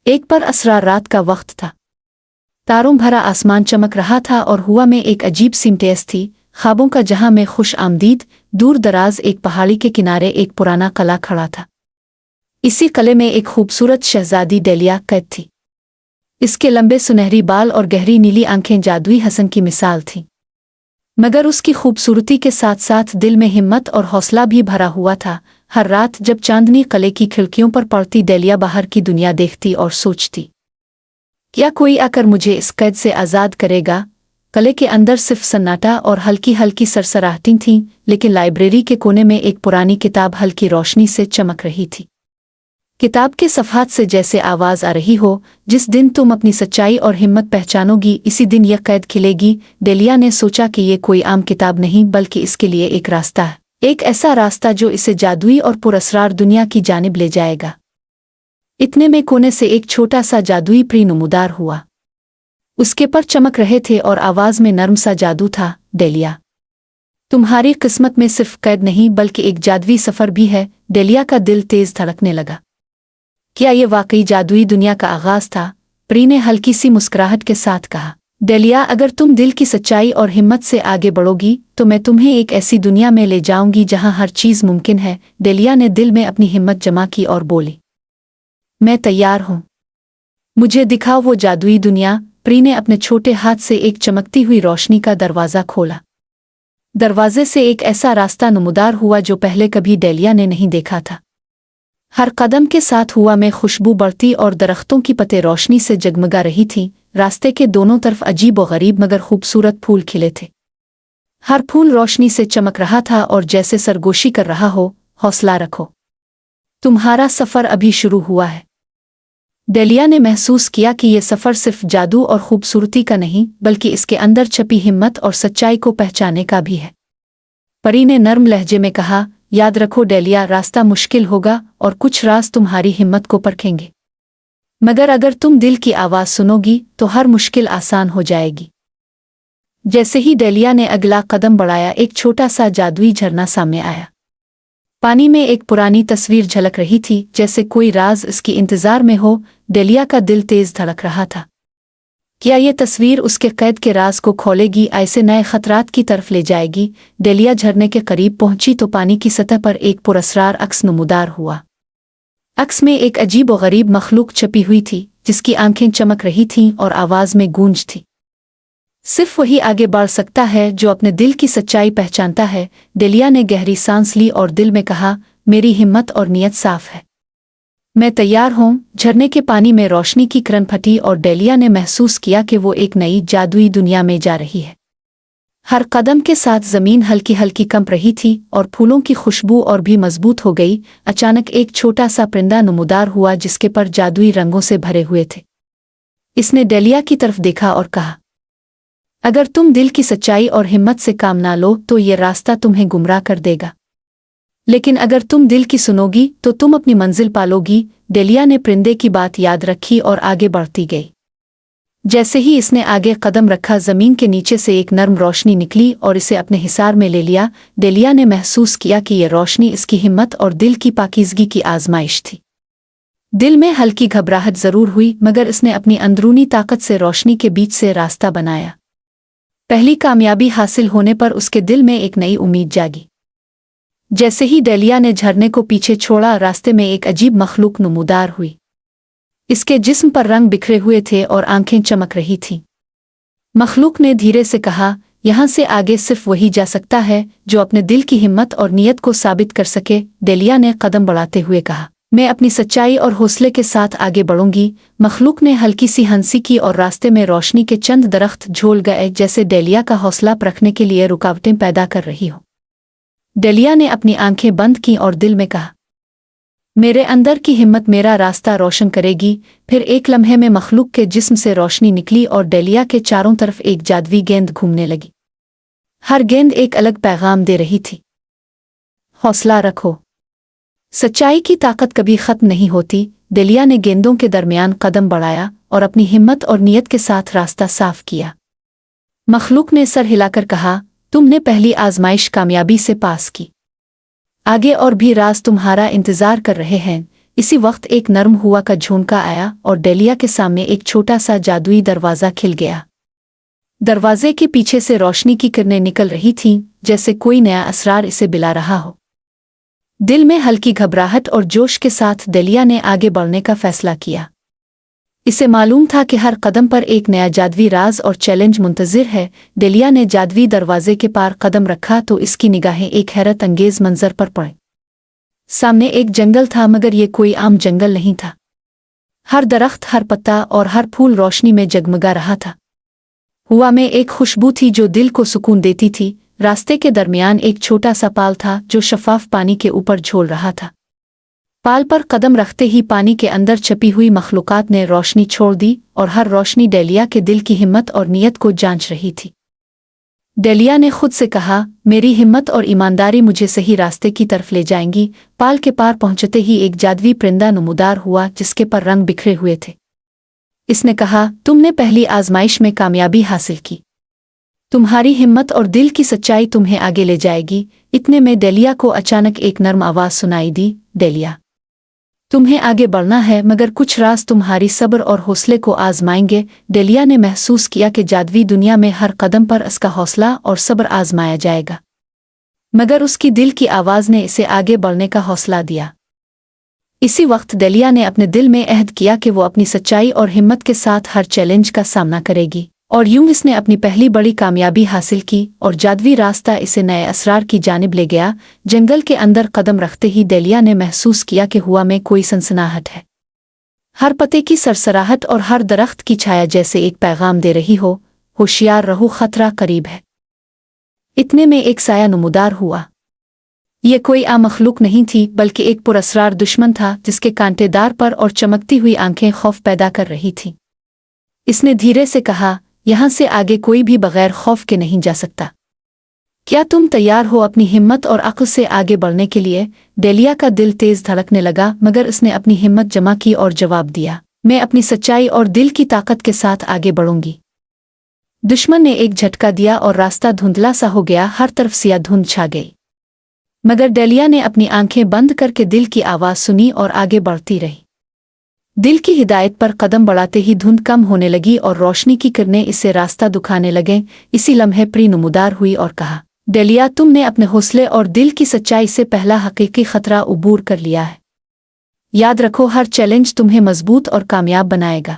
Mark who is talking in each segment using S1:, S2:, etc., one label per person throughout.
S1: एक पर असरार रात का वक्त था। तारों भरा आसमान चमक रहा था और हुआ में एक अजीब सिमटेस थी, ख्वाबों का जहां में खुश आमदीद। दूर दराज एक पहाड़ी के किनारे एक पुराना किला खड़ा था। इसी किले में एक खूबसूरत शहजादी डेलिया कैद थी। इसके लंबे सुनहरी बाल और गहरी नीली आंखें जादुई हसन की मिसाल थीं। मगर उसकी खूबसूरती के साथ साथ दिल में हिम्मत और हौसला भी भरा हुआ था। हर रात जब चांदनी किले की खिड़कियों पर पड़ती, डेलिया बाहर की दुनिया देखती और सोचती, क्या कोई आकर मुझे इस कैद से आज़ाद करेगा। किले के अंदर सिर्फ सन्नाटा और हल्की हल्की सरसराहटें थीं, लेकिन लाइब्रेरी के कोने में एक पुरानी किताब हल्की रोशनी से चमक रही थी। किताब के सफ़हात से जैसे आवाज़ आ रही हो, जिस दिन तुम अपनी सच्चाई और हिम्मत पहचानोगी, इसी दिन यह कैद खिलेगी। डेलिया ने सोचा कि ये कोई आम किताब नहीं, बल्कि इसके लिए एक रास्ता है, एक ऐसा रास्ता जो इसे जादुई और पुरअसरार दुनिया की जानिब ले जाएगा। इतने में कोने से एक छोटा सा जादुई प्री नमूदार हुआ। उसके पर चमक रहे थे और आवाज़ में नर्म सा जादू था, डेलिया, तुम्हारी किस्मत में सिर्फ कैद नहीं बल्कि एक जादुई सफ़र भी है। डेलिया का दिल तेज धड़कने लगा। क्या ये वाकई जादुई दुनिया का आगाज था? प्री ने हल्की सी मुस्कुराहट के साथ कहा, डेलिया, अगर तुम दिल की सच्चाई और हिम्मत से आगे बढ़ोगी तो मैं तुम्हें एक ऐसी दुनिया में ले जाऊंगी जहां हर चीज़ मुमकिन है। डेलिया ने दिल में अपनी हिम्मत जमा की और बोली, मैं तैयार हूँ, मुझे दिखाओ वो जादुई दुनिया। प्री ने अपने छोटे हाथ से एक चमकती हुई रोशनी का दरवाज़ा खोला। दरवाजे से एक ऐसा रास्ता नमूदार हुआ जो पहले कभी डेलिया ने नहीं देखा था। हर कदम के साथ हुआ में खुशबू बढ़ती और दरख्तों की पत्ते रोशनी से जगमगा रही थीं। रास्ते के दोनों तरफ अजीब व गरीब मगर खूबसूरत फूल खिले थे। हर फूल रोशनी से चमक रहा था और जैसे सरगोशी कर रहा हो, हौसला रखो, तुम्हारा सफ़र अभी शुरू हुआ है। डेलिया ने महसूस किया कि यह सफ़र सिर्फ जादू और खूबसूरती का नहीं, बल्कि इसके अंदर छपी हिम्मत और सच्चाई को पहचानने का भी है। परी ने नर्म लहजे में कहा, याद रखो डेलिया, रास्ता मुश्किल होगा और कुछ राज तुम्हारी हिम्मत को परखेंगे, मगर अगर तुम दिल की आवाज़ सुनोगी तो हर मुश्किल आसान हो जाएगी। जैसे ही डेलिया ने अगला कदम बढ़ाया, एक छोटा सा जादुई झरना सामने आया। पानी में एक पुरानी तस्वीर झलक रही थी, जैसे कोई राज इसकी इंतजार में हो। डेलिया का दिल तेज धड़क रहा था। क्या ये तस्वीर उसके कैद के राज को खोलेगी, ऐसे नए खतरात की तरफ ले जाएगी? डेलिया झरने के करीब पहुंची तो पानी की सतह पर एक पुरअसरार अक्स नमूदार हुआ। अक्स में एक अजीब व गरीब मखलूक छपी हुई थी, जिसकी आंखें चमक रही थीं और आवाज़ में गूंज थी, सिर्फ वही आगे बढ़ सकता है जो अपने दिल की सच्चाई पहचानता है। डेलिया ने गहरी सांस ली और दिल में कहा, मेरी हिम्मत और नीयत साफ है, मैं तैयार हूँ। झरने के पानी में रोशनी की किरण फटी और डेलिया ने महसूस किया कि वो एक नई जादुई दुनिया में जा रही है। हर कदम के साथ ज़मीन हल्की हल्की कंप रही थी और फूलों की खुशबू और भी मजबूत हो गई। अचानक एक छोटा सा परिंदा नमूदार हुआ, जिसके पर जादुई रंगों से भरे हुए थे। इसने डेलिया की तरफ देखा और कहा, अगर तुम दिल की सच्चाई और हिम्मत से काम ना लो तो ये रास्ता तुम्हें गुमराह कर देगा, लेकिन अगर तुम दिल की सुनोगी तो तुम अपनी मंजिल पालोगी। डेलिया ने परिंदे की बात याद रखी और आगे बढ़ती गई। जैसे ही इसने आगे कदम रखा, जमीन के नीचे से एक नर्म रोशनी निकली और इसे अपने हिसार में ले लिया। डेलिया ने महसूस किया कि यह रोशनी इसकी हिम्मत और दिल की पाकीज़गी की आजमाइश थी। दिल में हल्की घबराहट जरूर हुई, मगर इसने अपनी अंदरूनी ताकत से रोशनी के बीच से रास्ता बनाया। पहली कामयाबी हासिल होने पर उसके दिल में एक नई उम्मीद जागी। जैसे ही डेलिया ने झरने को पीछे छोड़ा, रास्ते में एक अजीब मखलूक नमूदार हुई। इसके जिस्म पर रंग बिखरे हुए थे और आंखें चमक रही थीं। मखलूक ने धीरे से कहा, यहाँ से आगे सिर्फ वही जा सकता है जो अपने दिल की हिम्मत और नीयत को साबित कर सके। डेलिया ने कदम बढ़ाते हुए कहा, मैं अपनी सच्चाई और हौसले के साथ आगे बढ़ूंगी। मखलूक ने हल्की सी हंसी की और रास्ते में रोशनी के चंद दरख्त झोल गए, जैसे डेलिया का हौसला परखने के लिए रुकावटें पैदा कर रही हो। डेलिया ने अपनी आंखें बंद की और दिल में कहा, मेरे अंदर की हिम्मत मेरा रास्ता रोशन करेगी। फिर एक लम्हे में मखलूक के जिस्म से रोशनी निकली और डेलिया के चारों तरफ एक जादुई गेंद घूमने लगी। हर गेंद एक अलग पैगाम दे रही थी, हौसला रखो, सच्चाई की ताकत कभी खत्म नहीं होती। डेलिया ने गेंदों के दरमियान कदम बढ़ाया और अपनी हिम्मत और नीयत के साथ रास्ता साफ किया। मखलूक ने सर हिलाकर कहा, तुमने पहली आजमाइश कामयाबी से पास की, आगे और भी राज तुम्हारा इंतजार कर रहे हैं। इसी वक्त एक नर्म हुआ का झोंका आया और डेलिया के सामने एक छोटा सा जादुई दरवाज़ा खिल गया। दरवाजे के पीछे से रोशनी की किरणें निकल रही थीं, जैसे कोई नया असरार इसे बिला रहा हो। दिल में हल्की घबराहट और जोश के साथ डेलिया ने आगे बढ़ने का फैसला किया। इसे मालूम था कि हर कदम पर एक नया जादुई राज और चैलेंज मुंतज़िर है। डेलिया ने जादुई दरवाजे के पार कदम रखा तो इसकी निगाहें एक हैरत अंगेज मंजर पर पड़ी। सामने एक जंगल था, मगर ये कोई आम जंगल नहीं था। हर दरख्त, हर पत्ता और हर फूल रोशनी में जगमगा रहा था। हवा में एक खुशबू थी जो दिल को सुकून देती थी। रास्ते के दरमियान एक छोटा सा पाल था जो शफाफ पानी के ऊपर झूल रहा था। पाल पर कदम रखते ही पानी के अंदर छपी हुई मखलूकात ने रोशनी छोड़ दी और हर रोशनी डेलिया के दिल की हिम्मत और नीयत को जांच रही थी। डेलिया ने खुद से कहा, मेरी हिम्मत और ईमानदारी मुझे सही रास्ते की तरफ ले जाएंगी। पाल के पार पहुंचते ही एक जादुई परिंदा नमूदार हुआ जिसके पर रंग बिखरे हुए थे। इसने कहा, तुमने पहली आजमाइश में कामयाबी हासिल की। तुम्हारी हिम्मत और दिल की सच्चाई तुम्हें आगे ले जाएगी। इतने में डेलिया को अचानक एक नर्म आवाज़ सुनाई दी, डेलिया, तुम्हें आगे बढ़ना है, मगर कुछ राज तुम्हारी सब्र और हौसले को आजमाएंगे। डेलिया ने महसूस किया कि जादुई दुनिया में हर कदम पर उसका हौसला और सब्र आजमाया जाएगा, मगर उसकी दिल की आवाज़ ने इसे आगे बढ़ने का हौसला दिया। इसी वक्त डेलिया ने अपने दिल में अहद किया कि वो अपनी सच्चाई और हिम्मत के साथ हर चैलेंज का सामना करेगी। और यूं इसने अपनी पहली बड़ी कामयाबी हासिल की और जादुई रास्ता इसे नए असरार की जानिब ले गया। जंगल के अंदर कदम रखते ही डेलिया ने महसूस किया कि हवा में कोई सनसनाहट है। हर पत्ते की सरसराहट और हर दरख्त की छाया जैसे एक पैगाम दे रही हो, होशियार रहो, खतरा करीब है। इतने में एक साया नमूदार हुआ। ये कोई आम मखलूक नहीं थी, बल्कि एक पुरअसरार दुश्मन था जिसके कांटेदार पर और चमकती हुई आंखें खौफ पैदा कर रही थीं। इसने धीरे से कहा, यहाँ से आगे कोई भी बगैर खौफ के नहीं जा सकता। क्या तुम तैयार हो अपनी हिम्मत और अक्ल से आगे बढ़ने के लिए? डेलिया का दिल तेज धड़कने लगा, मगर उसने अपनी हिम्मत जमा की और जवाब दिया, मैं अपनी सच्चाई और दिल की ताकत के साथ आगे बढ़ूंगी। दुश्मन ने एक झटका दिया और रास्ता धुंधला सा हो गया। हर तरफ सिया धुंध छा गई, मगर डेलिया ने अपनी आंखें बंद करके दिल की आवाज़ सुनी और आगे बढ़ती रही। दिल की हिदायत पर कदम बढ़ाते ही धुंध कम होने लगी और रोशनी की किरणें इसे रास्ता दिखाने लगे। इसी लम्हे प्री नमूदार हुई और कहा, डेलिया, तुमने अपने हौसले और दिल की सच्चाई से पहला हकीकी खतरा उबूर कर लिया है। याद रखो, हर चैलेंज तुम्हें मजबूत और कामयाब बनाएगा।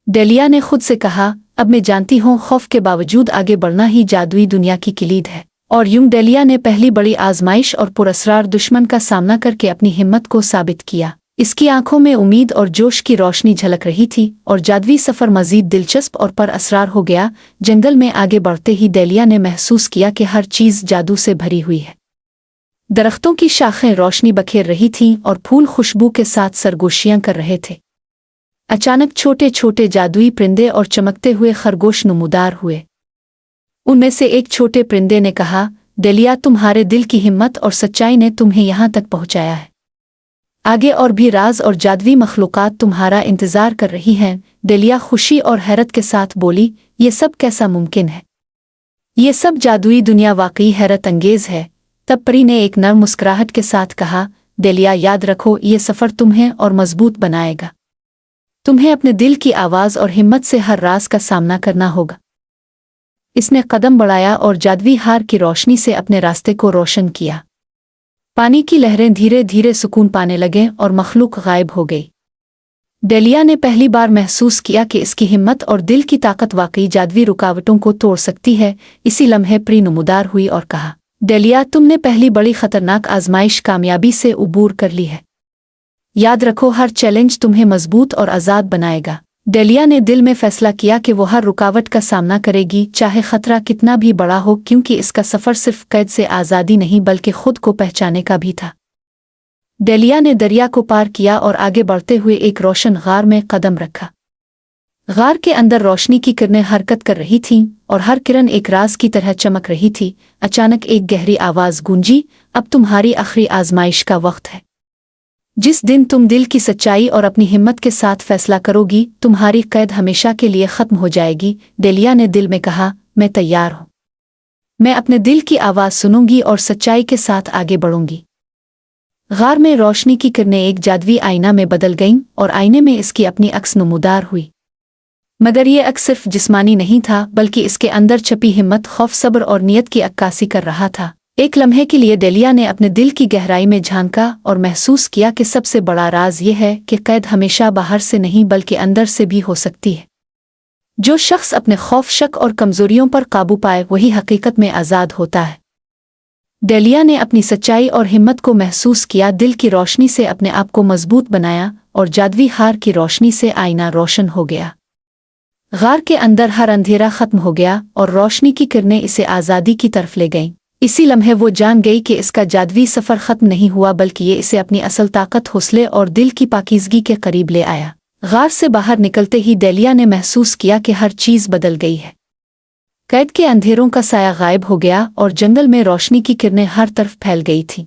S1: डेलिया ने खुद से कहा, अब मैं जानती हूँ खौफ के बावजूद आगे बढ़ना ही जादुई दुनिया की किलीद है। और यूं डेलिया ने पहली बड़ी आजमाइश और पुरअसरार दुश्मन का सामना करके अपनी हिम्मत को साबित किया। इसकी आंखों में उम्मीद और जोश की रोशनी झलक रही थी और जादुई सफ़र मजीद दिलचस्प और पुरअसरार हो गया। जंगल में आगे बढ़ते ही डेलिया ने महसूस किया कि हर चीज़ जादू से भरी हुई है। दरख्तों की शाखें रोशनी बखेर रही थीं और फूल खुशबू के साथ सरगोशियां कर रहे थे। अचानक छोटे छोटे जादुई परिंदे और चमकते हुए खरगोश नमूदार हुए। उनमें से एक छोटे परिंदे ने कहा, डेलिया, तुम्हारे दिल की हिम्मत और सच्चाई ने तुम्हें यहाँ तक पहुँचाया है। आगे और भी राज और जादुई मखलूकात तुम्हारा इंतजार कर रही हैं। डेलिया खुशी और हैरत के साथ बोली, ये सब कैसा मुमकिन है? ये सब जादुई दुनिया वाकई हैरत अंगेज है। तब परी ने एक नर्म मुस्कुराहट के साथ कहा, डेलिया, याद रखो, ये सफ़र तुम्हें और मजबूत बनाएगा। तुम्हें अपने दिल की आवाज़ और हिम्मत से हर राज का सामना करना होगा। इसने कदम बढ़ाया और जादुई हार की रोशनी से अपने रास्ते को रोशन किया। पानी की लहरें धीरे धीरे सुकून पाने लगे और मखलूक गायब हो गई। डेलिया ने पहली बार महसूस किया कि इसकी हिम्मत और दिल की ताकत वाकई जादुई रुकावटों को तोड़ सकती है। इसी लम्हे प्री नमूदार हुई और कहा, डेलिया, तुमने पहली बड़ी खतरनाक आजमाइश कामयाबी से उबूर कर ली है। याद रखो, हर चैलेंज तुम्हें मजबूत और आज़ाद बनाएगा। डेलिया ने दिल में फैसला किया कि वो हर रुकावट का सामना करेगी, चाहे खतरा कितना भी बड़ा हो, क्योंकि इसका सफ़र सिर्फ कैद से आज़ादी नहीं बल्कि खुद को पहचाने का भी था। डेलिया ने दरिया को पार किया और आगे बढ़ते हुए एक रोशन गार में कदम रखा। गार के अंदर रोशनी की किरणें हरकत कर रही थीं और हर किरण एक राज की तरह चमक रही थी। अचानक एक गहरी आवाज़ गूंजी, अब तुम्हारी आखिरी आजमाइश का वक्त है। जिस दिन तुम दिल की सच्चाई और अपनी हिम्मत के साथ फैसला करोगी, तुम्हारी कैद हमेशा के लिए ख़त्म हो जाएगी। डेलिया ने दिल में कहा, मैं तैयार हूँ। मैं अपने दिल की आवाज़ सुनूंगी और सच्चाई के साथ आगे बढ़ूंगी। गार में रोशनी की किरणें एक जादुई आईना में बदल गईं और आईने में इसकी अपनी अक्स नुमूदार हुई। मगर ये अक्स सिर्फ जिस्मानी नहीं था, बल्कि इसके अंदर छपी हिम्मत, खौफ, सब्र और नियत की अक्कासी कर रहा था। एक लम्हे के लिए डेलिया ने अपने दिल की गहराई में झांका और महसूस किया कि सबसे बड़ा राज ये है कि कैद हमेशा बाहर से नहीं बल्कि अंदर से भी हो सकती है। जो शख्स अपने खौफ, शक और कमजोरियों पर काबू पाए वही हकीकत में आज़ाद होता है। डेलिया ने अपनी सच्चाई और हिम्मत को महसूस किया, दिल की रोशनी से अपने आप को मजबूत बनाया और जादुई हार की रोशनी से आईना रोशन हो गया। गार के अंदर हर अंधेरा खत्म हो गया और रोशनी की किरणें इसे आज़ादी की तरफ ले गईं। इसी लम्हे वो जान गई कि इसका जादुई सफ़र ख़त्म नहीं हुआ, बल्कि ये इसे अपनी असल ताकत, हौसले और दिल की पाकीज़गी के करीब ले आया। गार से बाहर निकलते ही डेलिया ने महसूस किया कि हर चीज़ बदल गई है। कैद के अंधेरों का साया गायब हो गया और जंगल में रोशनी की किरणें हर तरफ फैल गई थीं।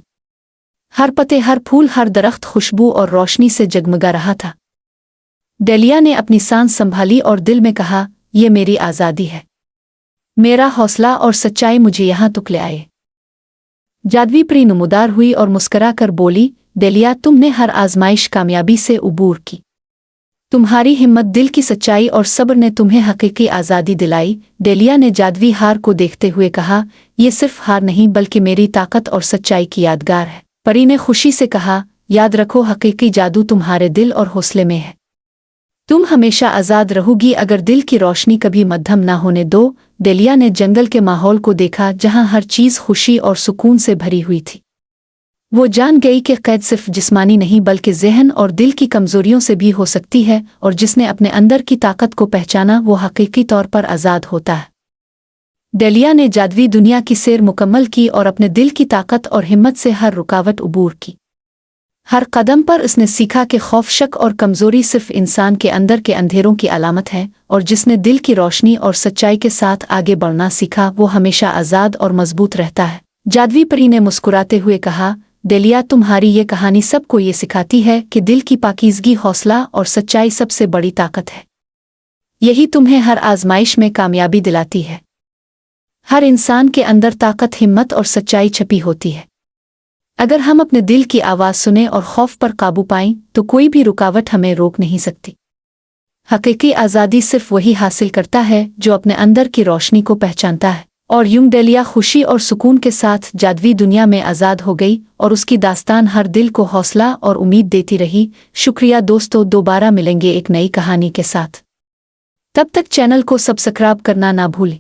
S1: हर पत्ते, हर फूल, हर दरख्त खुशबू और रोशनी से जगमगा रहा था। डेलिया ने अपनी सांस संभाली और दिल में कहा, ये मेरी आज़ादी है, मेरा हौसला और सच्चाई मुझे यहाँ तक ले आए। जादुई परी नमूदार हुई और मुस्करा कर बोली, डेलिया, तुमने हर आजमाइश कामयाबी से उबूर की। तुम्हारी हिम्मत, दिल की सच्चाई और सब्र ने तुम्हें हकीकी आज़ादी दिलाई। डेलिया ने जादुई हार को देखते हुए कहा, यह सिर्फ हार नहीं बल्कि मेरी ताकत और सच्चाई की यादगार है। परी ने खुशी से कहा, याद रखो, हकीकी जादू तुम्हारे दिल और हौसले में है। तुम हमेशा आज़ाद रहोगी अगर दिल की रोशनी कभी मद्धम ना होने दो। डेलिया ने जंगल के माहौल को देखा, जहां हर चीज़ खुशी और सुकून से भरी हुई थी। वो जान गई कि कैद सिर्फ जिस्मानी नहीं बल्कि ज़हन और दिल की कमज़ोरियों से भी हो सकती है, और जिसने अपने अंदर की ताकत को पहचाना वो हकीकी तौर पर आज़ाद होता है। डेलिया ने जादुई दुनिया की सैर मुकम्मल की और अपने दिल की ताकत और हिम्मत से हर रुकावट उबूर की। हर कदम पर उसने सीखा कि खौफ, शक और कमजोरी सिर्फ इंसान के अंदर के अंधेरों की अलामत है, और जिसने दिल की रोशनी और सच्चाई के साथ आगे बढ़ना सीखा वो हमेशा आज़ाद और मजबूत रहता है। जादुई परी ने मुस्कुराते हुए कहा, डेलिया, तुम्हारी ये कहानी सबको ये सिखाती है कि दिल की पाकीज़गी, हौसला और सच्चाई सबसे बड़ी ताकत है। यही तुम्हें हर आजमाइश में कामयाबी दिलाती है। हर इंसान के अंदर ताकत, हिम्मत और सच्चाई छपी होती है। अगर हम अपने दिल की आवाज़ सुने और खौफ पर काबू पाएं तो कोई भी रुकावट हमें रोक नहीं सकती। हकीकी आज़ादी सिर्फ वही हासिल करता है जो अपने अंदर की रोशनी को पहचानता है। और यूं डेलिया खुशी और सुकून के साथ जादुई दुनिया में आज़ाद हो गई और उसकी दास्तान हर दिल को हौसला और उम्मीद देती रही। शुक्रिया दोस्तों, दोबारा मिलेंगे एक नई कहानी के साथ। तब तक चैनल को सब्सक्राइब करना ना भूलें।